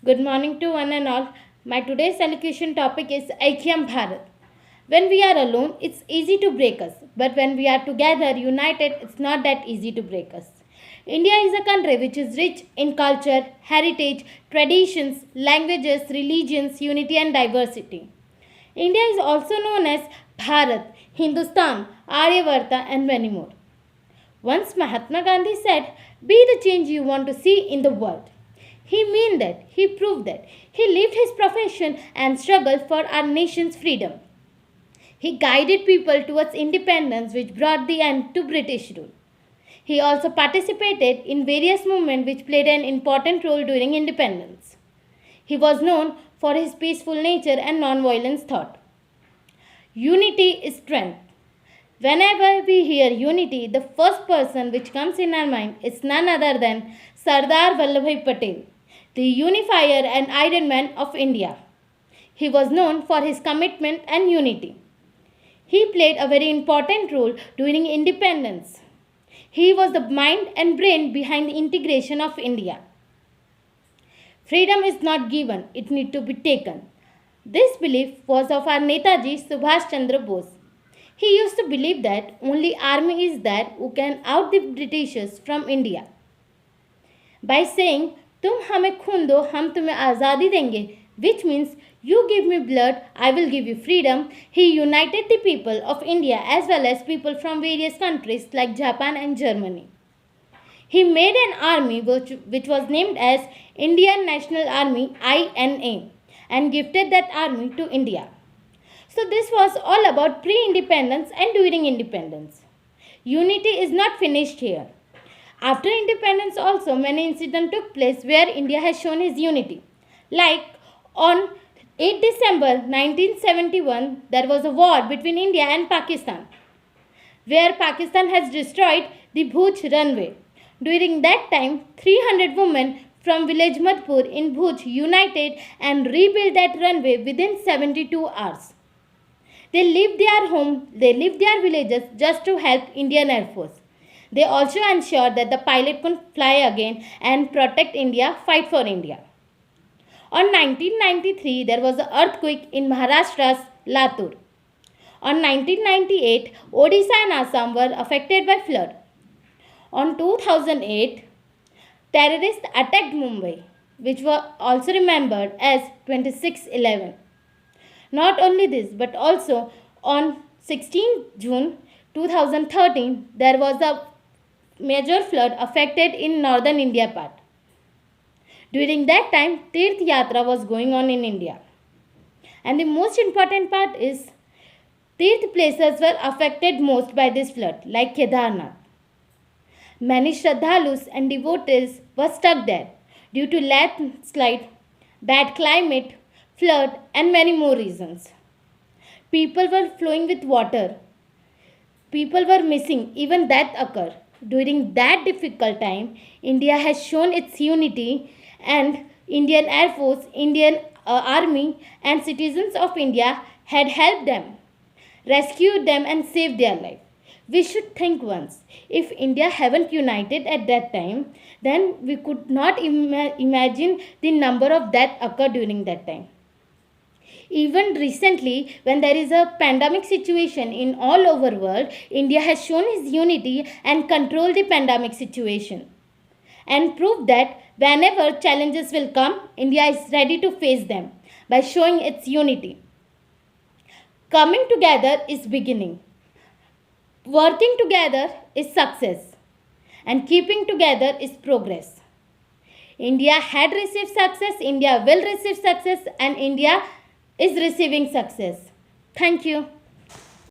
Good morning to one and all. My today's elocution topic is Aikyam Bharat. When we are alone, it's easy to break us, but when we are together, united, it's not that easy to break us. India is a country which is rich in culture, heritage, traditions, languages, religions, unity, and diversity. India is also known as Bharat, Hindustan, Aryavarta, and many more. Once Mahatma Gandhi said, "Be the change you want to see in the world." He meant that, he proved that. He lived his profession and struggled for our nation's freedom. He guided people towards independence, which brought the end to British rule. He also participated in various movements which played an important role during independence. He was known for his peaceful nature and non-violence thought. Unity is strength. Whenever we hear unity, the first person which comes in our mind is none other than Sardar Vallabhbhai Patel, the unifier and Iron Man of India. He was known for his commitment and unity. He played a very important role during independence. He was the mind and brain behind the integration of India. Freedom is not given, it needs to be taken. This belief was of our Netaji Subhash Chandra Bose. He used to believe that only army is there who can out the Britishers from India. By saying, "तुम हमें खून दो, हम तुम्हें आज़ादी देंगे," which means you give me blood, I will give you freedom, he united the people of India as well as people from various countries like Japan and Germany. He made an army which was named as Indian National Army INA and gifted that army to India. So this was all about pre-independence and during independence. Unity is not finished here. After independence also many incidents took place where India has shown its unity. Like on 8 December 1971 there was a war between India and Pakistan where Pakistan has destroyed the Bhuj runway. During that time 300 women from village Madhpur in Bhuj united and rebuilt that runway within 72 hours. They left their home, they left their villages just to help Indian Air Force. They also ensured that the pilot could fly again and protect India, fight for India. On 1993, there was an earthquake in Maharashtra's Latur. On 1998, Odisha and Assam were affected by flood. On 2008, terrorists attacked Mumbai, which were also remembered as 26/11. Not only this, but also on 16 June 2013, there was a major flood affected in northern India part. During that time, Tirth Yatra was going on in India. And the most important part is, Tirth places were affected most by this flood, like Kedarnath. Many Shraddhalus and devotees were stuck there due to landslide, bad climate, flood, and many more reasons. People were flowing with water. People were missing. Even that occurred. During that difficult time, India has shown its unity, and Indian Air Force, Indian Army, and citizens of India had helped them, rescued them, and saved their life. We should think once. If India hadn't united at that time, then we could not imagine the number of deaths occurred during that time. Even recently, when there is a pandemic situation in all over world, India has shown its unity and controlled the pandemic situation and proved that whenever challenges will come, India is ready to face them by showing its unity. Coming together is beginning. Working together is success. And keeping together is progress. India had received success, India will receive success, and India is receiving success. Thank you.